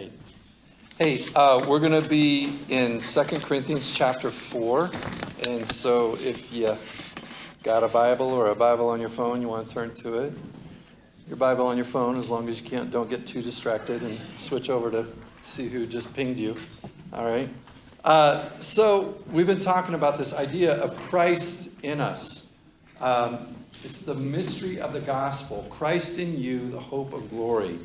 right. Hey, we're going to be in 2 Corinthians chapter 4. And so if you got a Bible or a Bible on your phone, you want to turn to it. Your Bible on your phone, as long as you don't get too distracted and switch over to see who just pinged you. All right. So we've been talking about this idea of Christ in us. It's the mystery of the gospel. Christ in you, the hope of glory.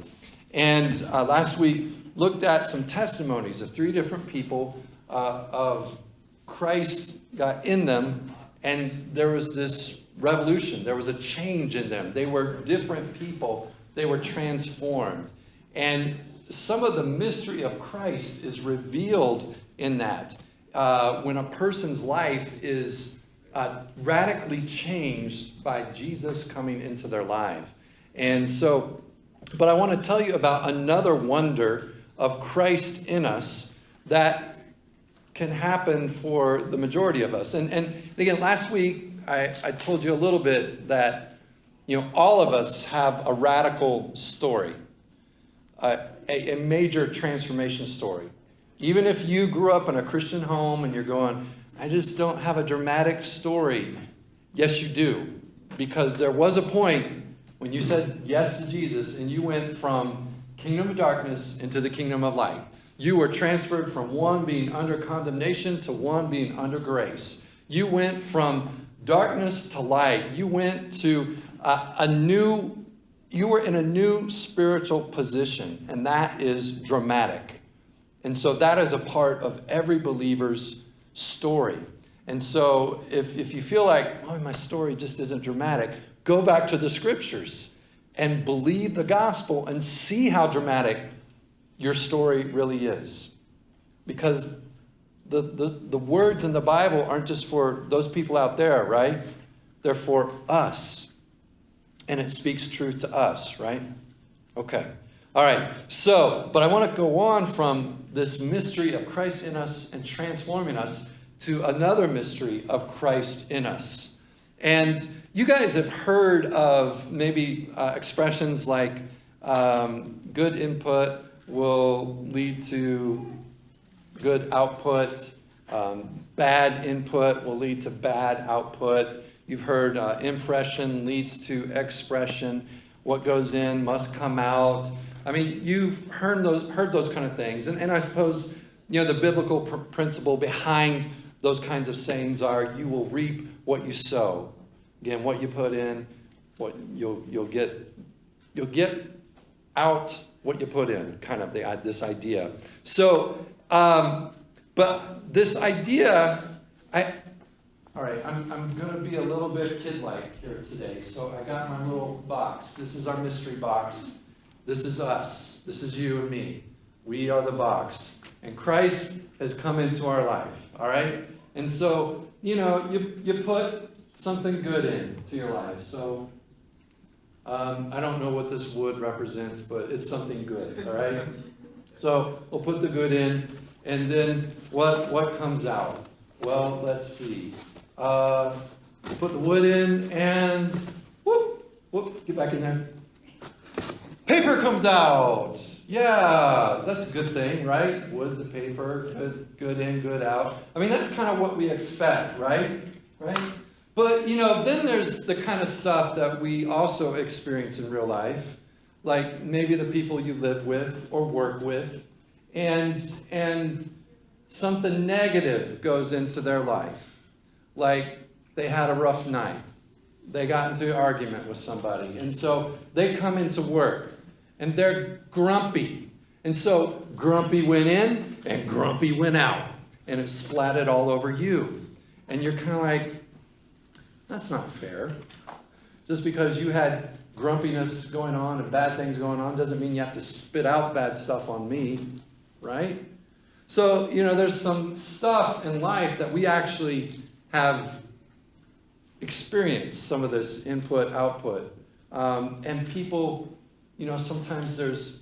And last week looked at some testimonies of 3 different people of Christ got in them, and there was this revolution. There was a change in them. They were different people. They were transformed. And some of the mystery of Christ is revealed in that. When a person's life is radically changed by Jesus coming into their life. And so, but I want to tell you about another wonder of Christ in us that can happen for the majority of us. And again, last week, I told you a little bit that, all of us have a radical story, a major transformation story. Even if you grew up in a Christian home and you're going, I just don't have a dramatic story. Yes, you do. Because there was a point when you said yes to Jesus and you went from kingdom of darkness into the kingdom of light. You were transferred from one being under condemnation to one being under grace. You went from darkness to light. You went to you were in a new spiritual position, and that is dramatic. And so that is a part of every believer's story. And so if you feel like, oh, my story just isn't dramatic, go back to the scriptures and believe the gospel and see how dramatic your story really is. Because the words in the Bible aren't just for those people out there, right? They're for us. And it speaks truth to us, right? Okay. All right. So, but I want to go on from this mystery of Christ in us and transforming us to another mystery of Christ in us. And you guys have heard of maybe expressions like good input will lead to good output. Bad input will lead to bad output. You've heard impression leads to expression. What goes in must come out. I mean, you've heard those kind of things. And I suppose, the biblical principle behind those kinds of sayings are you will reap what you sow. Again, what you put in, what you'll get out what you put in, kind of this idea. So, but this idea, all right, I'm going to be a little bit kid-like here today. So I got my little box. This is our mystery box. This is us. This is you and me. We are the box. And Christ has come into our life, all right? And so, you put something good into your life. So I don't know what this wood represents, but it's something good, all right? So we'll put the good in, and then what comes out? Well, let's see. Put the wood in, and whoop, get back in there. Paper comes out. Yeah, that's a good thing, right? Wood to paper, good in, good out. I mean, that's kind of what we expect, right? Right? But, then there's the kind of stuff that we also experience in real life, like maybe the people you live with or work with, and something negative goes into their life. Like they had a rough night. They got into an argument with somebody. And so they come into work and they're grumpy. And so grumpy went in and grumpy went out. And it splatted all over you. And you're kind of like, that's not fair. Just because you had grumpiness going on and bad things going on doesn't mean you have to spit out bad stuff on me, right? So, there's some stuff in life that we actually have experienced, some of this input, output. And people, sometimes there's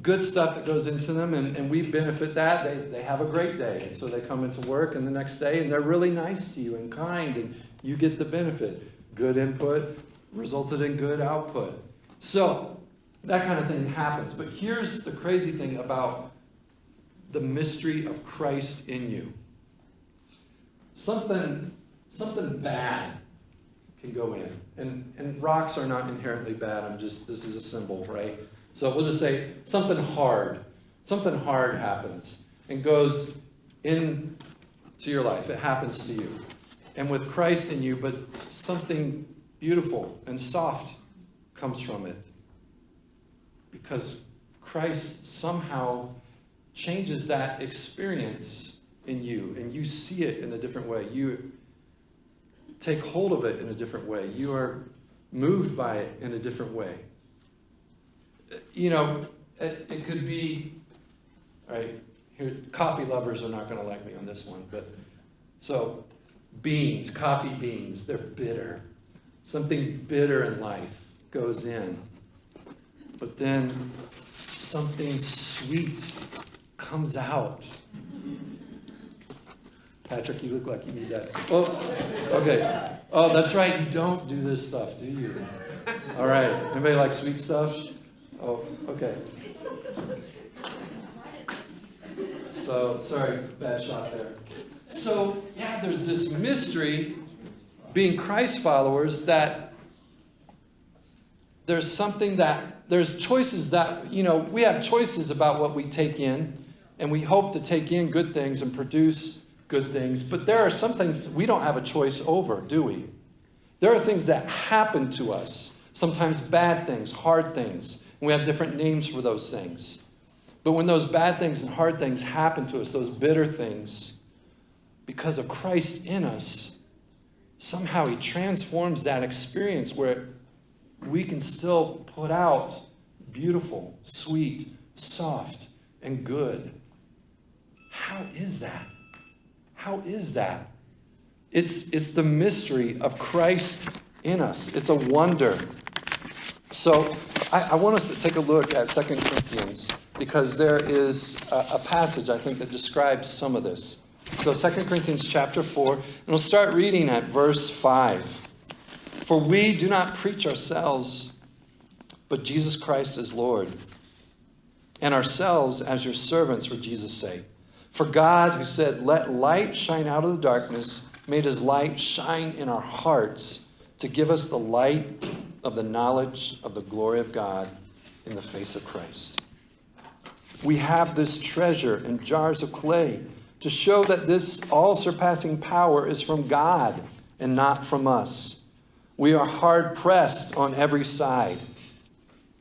good stuff that goes into them, and we benefit that. They have a great day, and so they come into work and the next day, and they're really nice to you and kind, and you get the benefit. Good input resulted in good output. So that kind of thing happens. But here's the crazy thing about the mystery of Christ in you. Something bad can go in. And rocks are not inherently bad. This is a symbol, right? So we'll just say something hard happens and goes into your life. It happens to you. And with Christ in you, but something beautiful and soft comes from it. Because Christ somehow changes that experience in you, and you see it in a different way. You take hold of it in a different way. You are moved by it in a different way. It could be, all right, here, coffee lovers are not going to like me on this one, but so coffee beans, they're bitter. Something bitter in life goes in. But then something sweet comes out. Patrick, you look like you need that. Oh, okay. Oh, that's right. You don't do this stuff, do you? All right. Anybody like sweet stuff? Oh, okay. So, sorry, bad shot there. So, yeah, there's this mystery, being Christ followers, that there's choices that, we have choices about what we take in, and we hope to take in good things and produce good things, but there are some things we don't have a choice over, do we? There are things that happen to us, sometimes bad things, hard things, and we have different names for those things. But when those bad things and hard things happen to us, those bitter things, because of Christ in us, somehow he transforms that experience where we can still put out beautiful, sweet, soft, and good. How is that? How is that? It's the mystery of Christ in us. It's a wonder. So I want us to take a look at 2 Corinthians, because there is a passage, I think, that describes some of this. So 2 Corinthians chapter 4, and we'll start reading at verse 5. For we do not preach ourselves, but Jesus Christ as Lord, and ourselves as your servants for Jesus' sake. For God, who said, let light shine out of the darkness, made his light shine in our hearts to give us the light of the knowledge of the glory of God in the face of Christ. We have this treasure in jars of clay to show that this all-surpassing power is from God and not from us. We are hard-pressed on every side,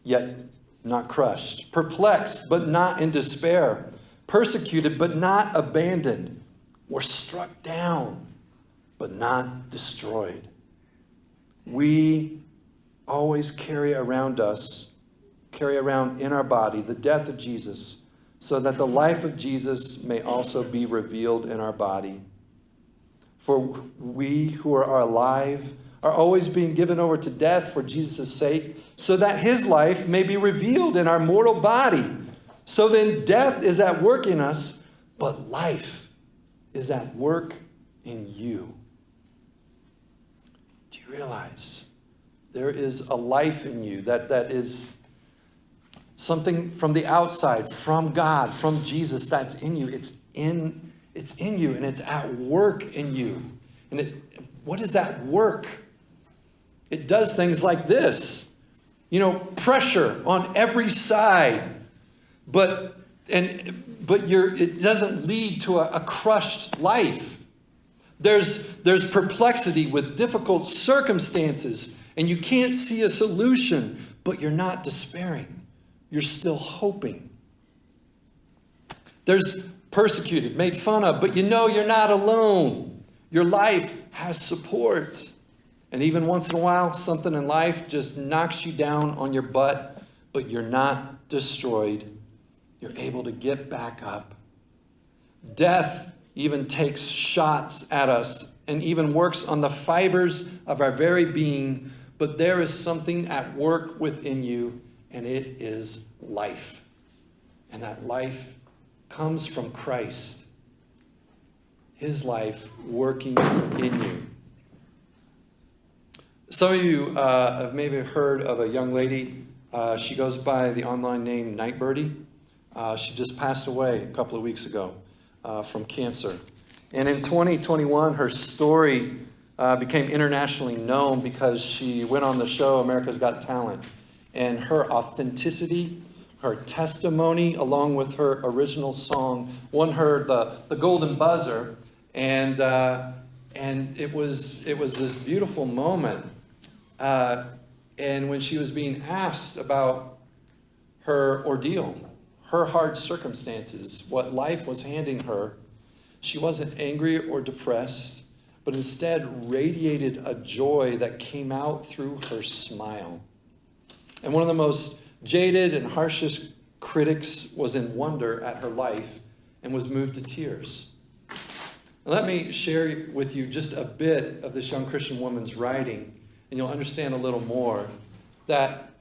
yet not crushed, perplexed, but not in despair, persecuted, but not abandoned. We're struck down, but not destroyed. We always carry around in our body the death of Jesus, so that the life of Jesus may also be revealed in our body. For we who are alive are always being given over to death for Jesus' sake, so that his life may be revealed in our mortal body. So then death is at work in us, but life is at work in you. Do you realize there is a life in you that is something from the outside, from God, from Jesus, that's in you. It's in you, and it's at work in you. And what is that work? It does things like this. Pressure on every side. But it doesn't lead to a crushed life. There's perplexity with difficult circumstances, and you can't see a solution, but you're not despairing. You're still hoping. There's persecuted, made fun of, but you're not alone. Your life has support. And even once in a while, something in life just knocks you down on your butt, but you're not destroyed. You're able to get back up. Death even takes shots at us and even works on the fibers of our very being, but there is something at work within you, and it is life. And that life comes from Christ. His life working in you. Some of you have maybe heard of a young lady She goes by the online name Nightbirdie. She just passed away a couple of weeks ago from cancer. And in 2021, her story became internationally known because she went on the show America's Got Talent. And her authenticity, her testimony, along with her original song, won her the Golden Buzzer. And it was this beautiful moment. And when she was being asked about her ordeal, her hard circumstances, what life was handing her, she wasn't angry or depressed, but instead radiated a joy that came out through her smile. And one of the most jaded and harshest critics was in wonder at her life and was moved to tears. And let me share with you just a bit of this young Christian woman's writing, and you'll understand a little more that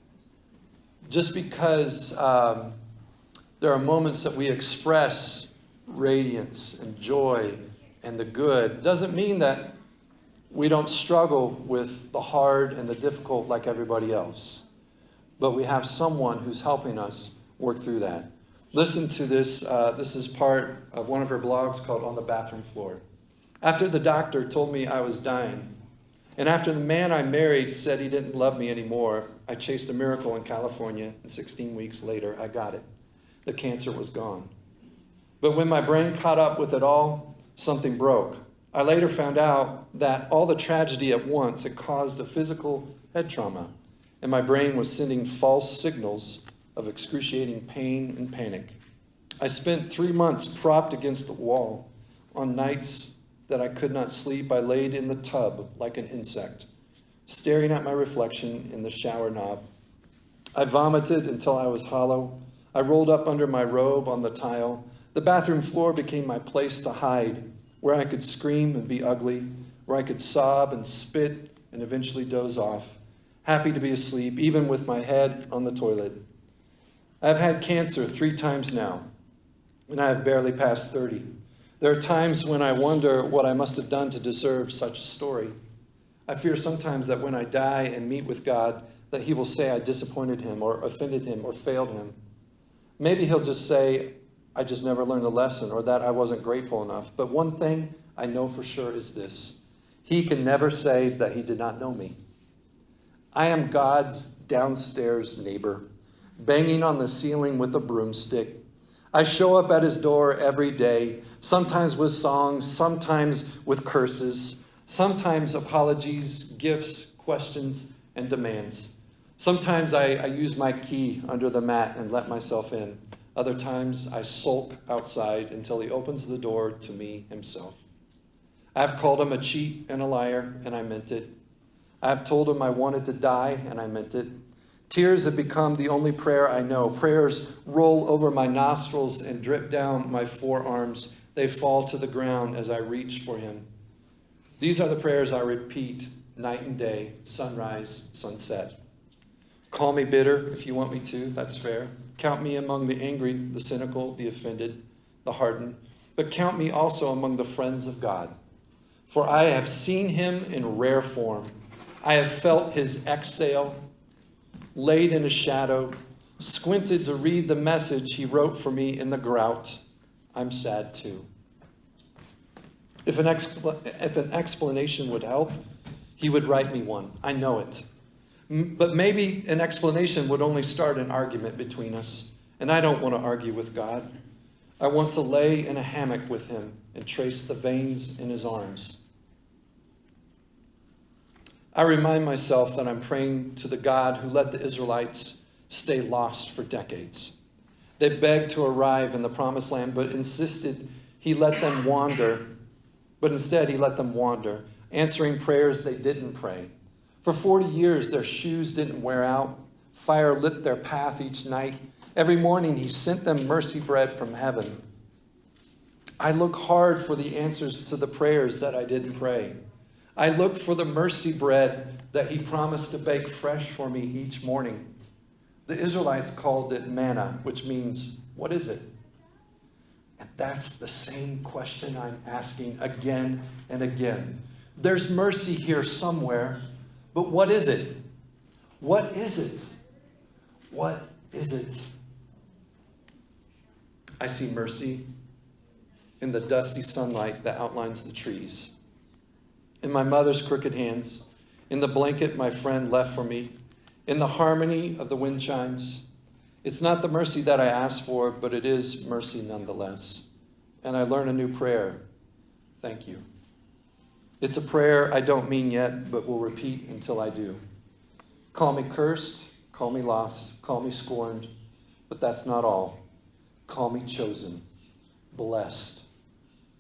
just because there are moments that we express radiance and joy and the good doesn't mean that we don't struggle with the hard and the difficult like everybody else. But we have someone who's helping us work through that. Listen to this. This is part of one of her blogs called On the Bathroom Floor. After the doctor told me I was dying, and after the man I married said he didn't love me anymore, I chased a miracle in California, and 16 weeks later, I got it. The cancer was gone. But when my brain caught up with it all, something broke. I later found out that all the tragedy at once had caused a physical head trauma, and my brain was sending false signals of excruciating pain and panic. I spent 3 months propped against the wall. On nights that I could not sleep, I laid in the tub like an insect, staring at my reflection in the shower knob. I vomited until I was hollow. I rolled up under my robe on the tile. The bathroom floor became my place to hide, where I could scream and be ugly, where I could sob and spit and eventually doze off, happy to be asleep, even with my head on the toilet. I've had cancer 3 times now, and I have barely passed 30. There are times when I wonder what I must have done to deserve such a story. I fear sometimes that when I die and meet with God, that he will say I disappointed him or offended him or failed him. Maybe he'll just say, I just never learned a lesson, or that I wasn't grateful enough. But one thing I know for sure is this: he can never say that he did not know me. I am God's downstairs neighbor, banging on the ceiling with a broomstick. I show up at his door every day, sometimes with songs, sometimes with curses, sometimes apologies, gifts, questions, and demands. Sometimes I use my key under the mat and let myself in. Other times I sulk outside until he opens the door to me himself. I've called him a cheat and a liar, and I meant it. I've told him I wanted to die, and I meant it. Tears have become the only prayer I know. Prayers roll over my nostrils and drip down my forearms. They fall to the ground as I reach for him. These are the prayers I repeat night and day, sunrise, sunset. Call me bitter if you want me to, that's fair. Count me among the angry, the cynical, the offended, the hardened. But count me also among the friends of God. For I have seen him in rare form. I have felt his exhale, laid in a shadow, squinted to read the message he wrote for me in the grout. I'm sad too. If an explanation would help, he would write me one. I know it. But maybe an explanation would only start an argument between us. And I don't want to argue with God. I want to lay in a hammock with him and trace the veins in his arms. I remind myself that I'm praying to the God who let the Israelites stay lost for decades. They begged to arrive in the promised land, but insisted he let them wander. But instead, he let them wander, answering prayers they didn't pray. For 40 years, their shoes didn't wear out. Fire lit their path each night. Every morning, he sent them mercy bread from heaven. I look hard for the answers to the prayers that I didn't pray. I look for the mercy bread that he promised to bake fresh for me each morning. The Israelites called it manna, which means, what is it? And that's the same question I'm asking again and again. There's mercy here somewhere, but what is it? What is it? What is it? I see mercy in the dusty sunlight that outlines the trees, in my mother's crooked hands, in the blanket my friend left for me, in the harmony of the wind chimes. It's not the mercy that I asked for, but it is mercy nonetheless. And I learn a new prayer. Thank you. It's a prayer I don't mean yet, but will repeat until I do. Call me cursed, call me lost, call me scorned, but that's not all. Call me chosen, blessed,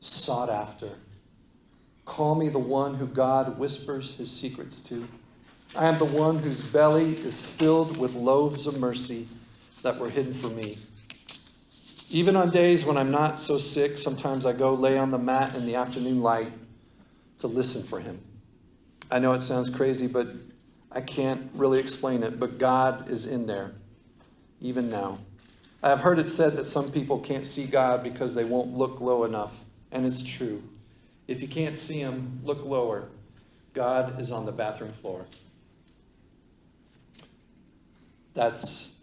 sought after. Call me the one who God whispers his secrets to. I am the one whose belly is filled with loaves of mercy that were hidden for me. Even on days when I'm not so sick, sometimes I go lay on the mat in the afternoon light to listen for him. I know it sounds crazy, but I can't really explain it, but God is in there, even now. I have heard it said that some people can't see God because they won't look low enough, and it's true. If you can't see him, look lower. God is on the bathroom floor. That's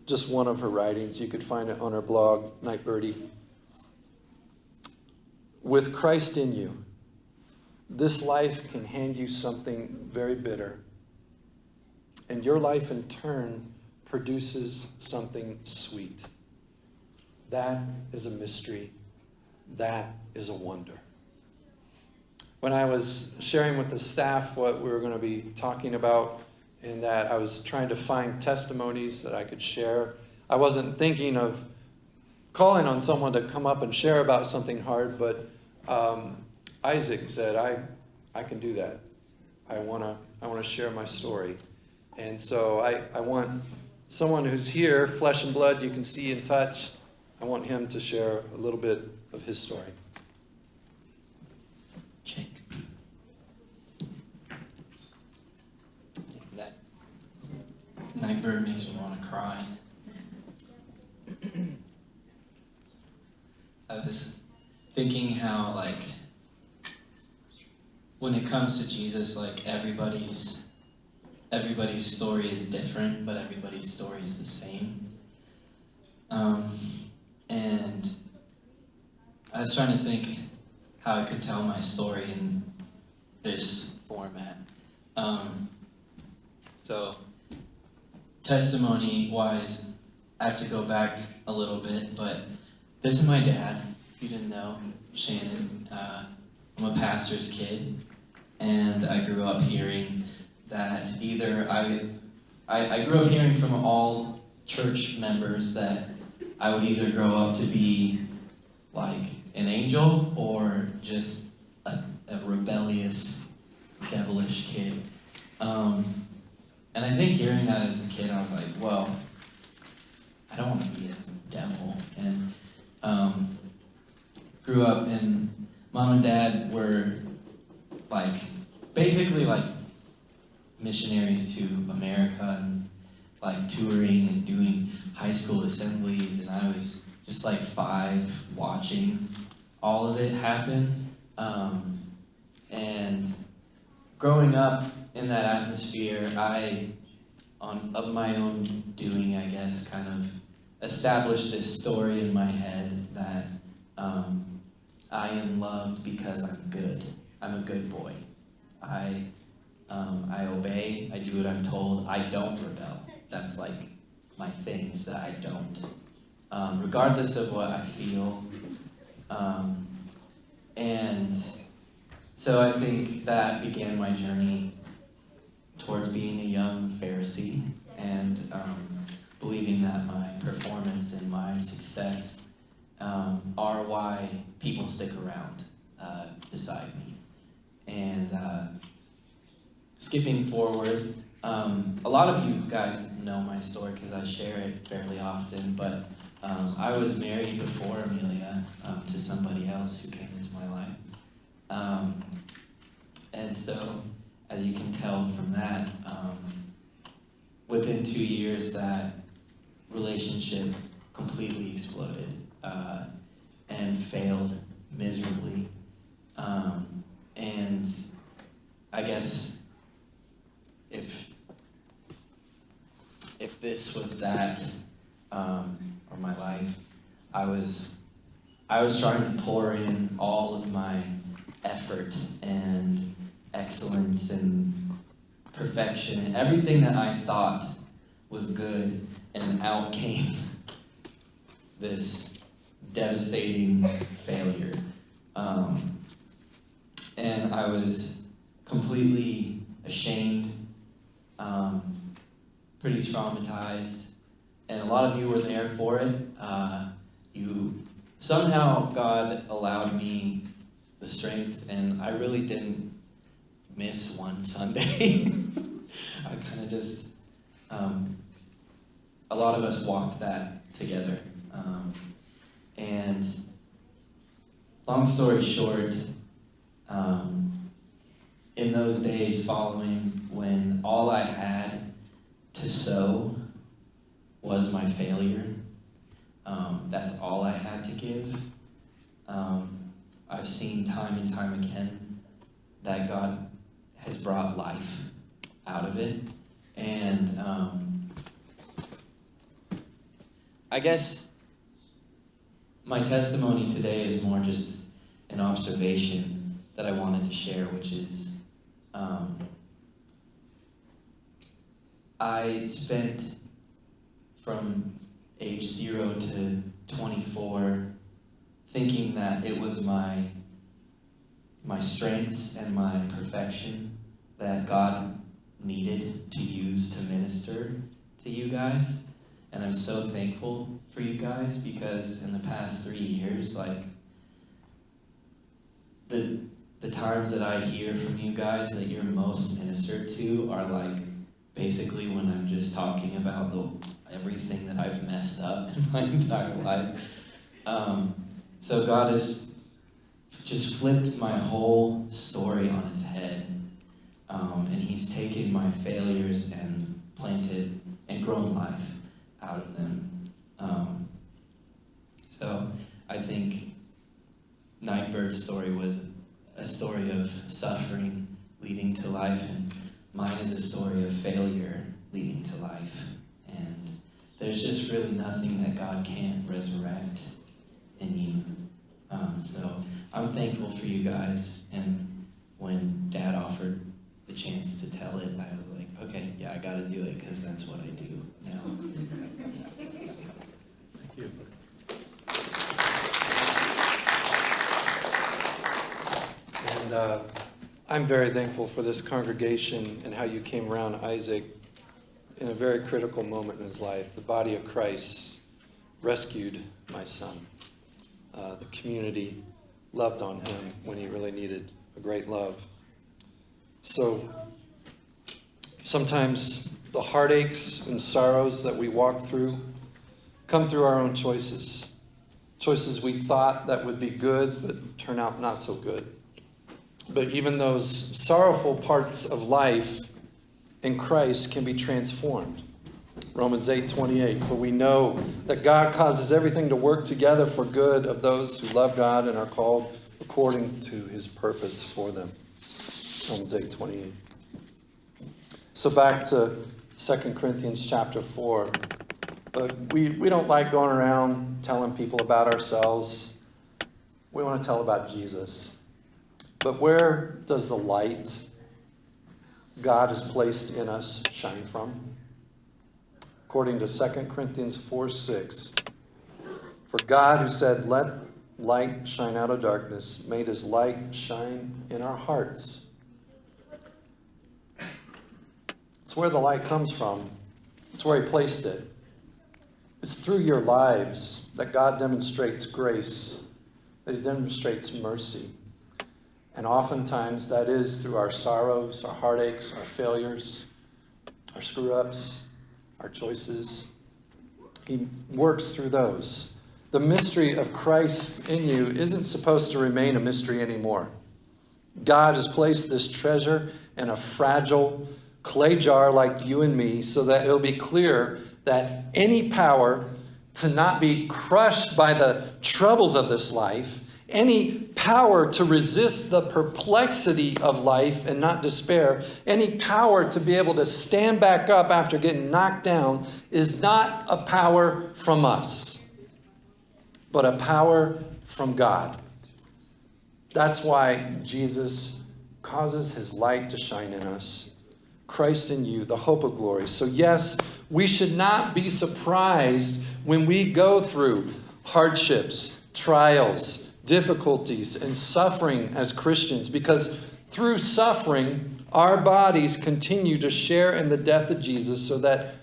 just one of her writings. You could find it on her blog, Night Birdie. With Christ in you, this life can hand you something very bitter. And your life in turn produces something sweet. That is a mystery. That is a wonder. When I was sharing with the staff what we were going to be talking about, in that I was trying to find testimonies that I could share, I wasn't thinking of calling on someone to come up and share about something hard, but Isaac said, I can do that. I want to share my story. And so I want someone who's here, flesh and blood, you can see and touch, I want him to share a little bit of his story. Check. That Nightbird makes me want to cry. I was thinking how, like, when it comes to Jesus, like, everybody's story is different, but everybody's story is the same. And I was trying to think how I could tell my story in this format. So, testimony-wise, I have to go back a little bit, but this is my dad. If you didn't know, Shannon. I'm a pastor's kid, and I grew up hearing that I grew up hearing from all church members that I would either grow up to be like an angel or just a rebellious, devilish kid. And I think hearing that as a kid, I was like, well, I don't want to be a devil. And grew up, and mom and dad were like, basically like missionaries to America and like touring and doing high school assemblies, and I was just like 5 watching all of it happen. And growing up in that atmosphere, of my own doing, I guess, kind of established this story in my head that I am loved because I'm good. I'm a good boy. I obey. I do what I'm told. I don't rebel. That's like my thing, is that I don't. Regardless of what I feel. And so I think that began my journey towards being a young Pharisee and believing that my performance and my success are why people stick around beside me. And skipping forward, a lot of you guys know my story because I share it fairly often, but I was married before Amelia to somebody else who came into my life. And so, as you can tell from that, within 2 years, that relationship completely exploded and failed miserably. And I guess if this was that, or my life, I was trying to pour in all of my effort and excellence and perfection and everything that I thought was good, and out came this devastating failure. And I was completely ashamed, pretty traumatized, and a lot of you were there for it. Somehow God allowed me the strength, and I really didn't miss one Sunday. I kind of just, a lot of us walked that together. And long story short, in those days following, when all I had to sow was my failure, that's all I had to give. I've seen time and time again that God has brought life out of it. And I guess my testimony today is more just an observation that I wanted to share, which is I spent from age 0 to 24 thinking that it was my strengths and my perfection that God needed to use to minister to you guys. And I'm so thankful for you guys, because in the past 3 years, like, the times that I hear from you guys that you're most ministered to are like basically when I'm just talking about everything that I've messed up in my entire life. So God has just flipped my whole story on its head. And he's taken my failures and planted and grown life out of them. So I think Nightbird's story was a story of suffering leading to life, and mine is a story of failure leading to life. And there's just really nothing that God can't resurrect in you. So I'm thankful for you guys, and when Dad offered the chance to tell it, I was like, okay, yeah, I gotta do it, because that's what I do now. Thank you. And I'm very thankful for this congregation and how you came around Isaac in a very critical moment in his life. The body of Christ rescued my son. The community loved on him when he really needed a great love. So sometimes the heartaches and sorrows that we walk through come through our own choices. Choices we thought that would be good, but turn out not so good. But even those sorrowful parts of life in Christ can be transformed. Romans 8:28, for we know that God causes everything to work together for good of those who love God and are called according to his purpose for them. Romans 8:28. So back to 2 Corinthians chapter 4. We don't like going around telling people about ourselves. We want to tell about Jesus. But where does the light God has placed in us shine from? According to 2 Corinthians 4:6, for God, who said, let light shine out of darkness, made his light shine in our hearts. It's where the light comes from. It's where he placed it. It's through your lives that God demonstrates grace, that he demonstrates mercy. And oftentimes that is through our sorrows, our heartaches, our failures, our screw-ups, our choices. He works through those. The mystery of Christ in you isn't supposed to remain a mystery anymore. God has placed this treasure in a fragile clay jar like you and me, so that it'll be clear that any power to not be crushed by the troubles of this life, any power to resist the perplexity of life and not despair, any power to be able to stand back up after getting knocked down, is not a power from us, but a power from God. That's why Jesus causes his light to shine in us. Christ in you, the hope of glory. So yes, we should not be surprised when we go through hardships, trials, difficulties, and suffering as Christians, because through suffering, our bodies continue to share in the death of Jesus so that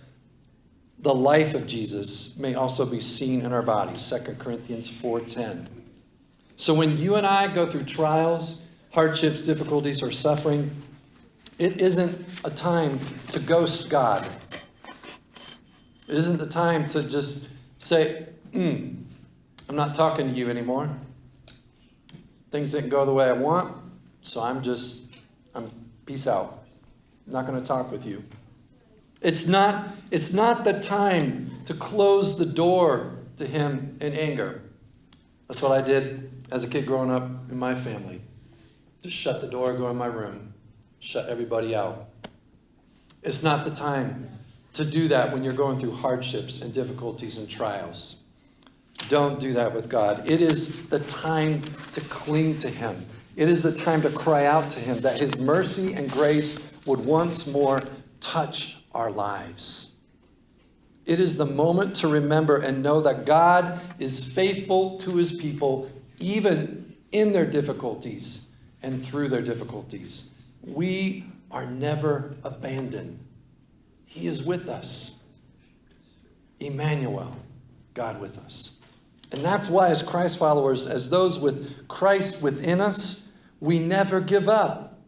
the life of Jesus may also be seen in our bodies. 2 Corinthians 4:10. So when you and I go through trials, hardships, difficulties, or suffering, it isn't a time to ghost God. It isn't the time to just say, I'm not talking to you anymore. Things didn't go the way I want, so I'm peace out. I'm not going to talk with you. It's not the time to close the door to him in anger. That's what I did as a kid growing up in my family. Just shut the door, go in my room, shut everybody out. It's not the time to do that when you're going through hardships and difficulties and trials. Don't do that with God. It is the time to cling to him. It is the time to cry out to him that his mercy and grace would once more touch our lives. It is the moment to remember and know that God is faithful to his people, even in their difficulties and through their difficulties. We are never abandoned. He is with us. Emmanuel, God with us. And that's why, as Christ followers, as those with Christ within us, we never give up.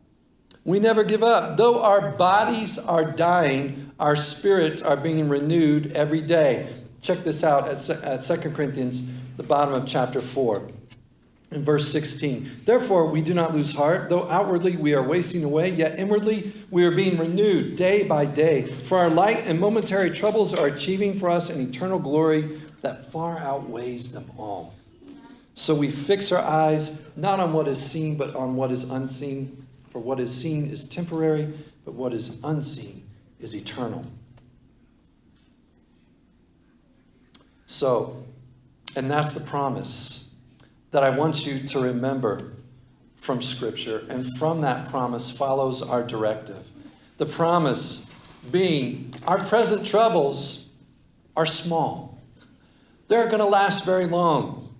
We never give up. Though our bodies are dying, our spirits are being renewed every day. Check this out at 2 Corinthians, the bottom of chapter 4. In verse 16, therefore we do not lose heart, though outwardly we are wasting away, yet inwardly we are being renewed day by day. For our light and momentary troubles are achieving for us an eternal glory that far outweighs them all. So we fix our eyes not on what is seen, but on what is unseen. For what is seen is temporary, but what is unseen is eternal. So, and that's the promise that I want you to remember from Scripture. And from that promise follows our directive. The promise being our present troubles are small. They're going to last very long.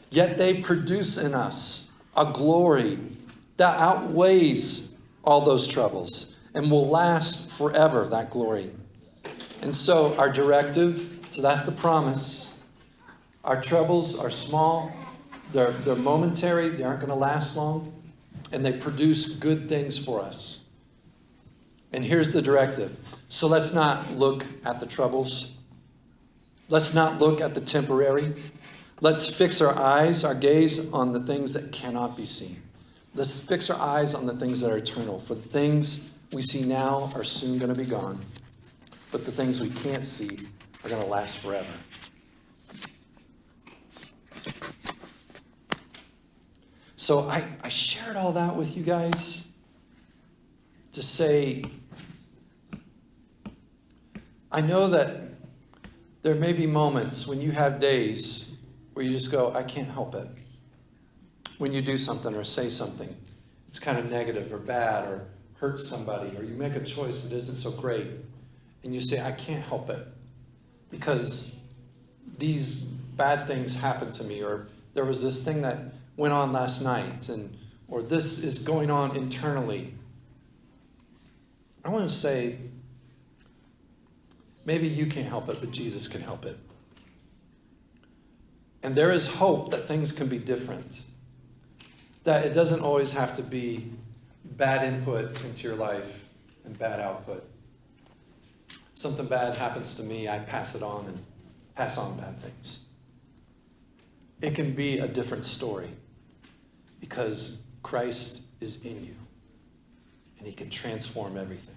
Yet they produce in us a glory that outweighs all those troubles and will last forever, that glory. And so our directive, so that's the promise. Our troubles are small. They're momentary. They aren't going to last long. And they produce good things for us. And here's the directive. So let's not look at the troubles. Let's not look at the temporary. Let's fix our eyes, our gaze on the things that cannot be seen. Let's fix our eyes on the things that are eternal. For the things we see now are soon going to be gone. But the things we can't see are going to last forever. So I shared all that with you guys to say, I know that there may be moments when you have days where you just go, I can't help it. When you do something or say something, it's kind of negative or bad or hurts somebody, or you make a choice that isn't so great, and you say, I can't help it because these bad things happened to me, or there was this thing that went on last night, or this is going on internally. I want to say, maybe you can't help it, but Jesus can help it. And there is hope that things can be different. That it doesn't always have to be bad input into your life and bad output. Something bad happens to me, I pass it on and pass on bad things. It can be a different story because Christ is in you and he can transform everything.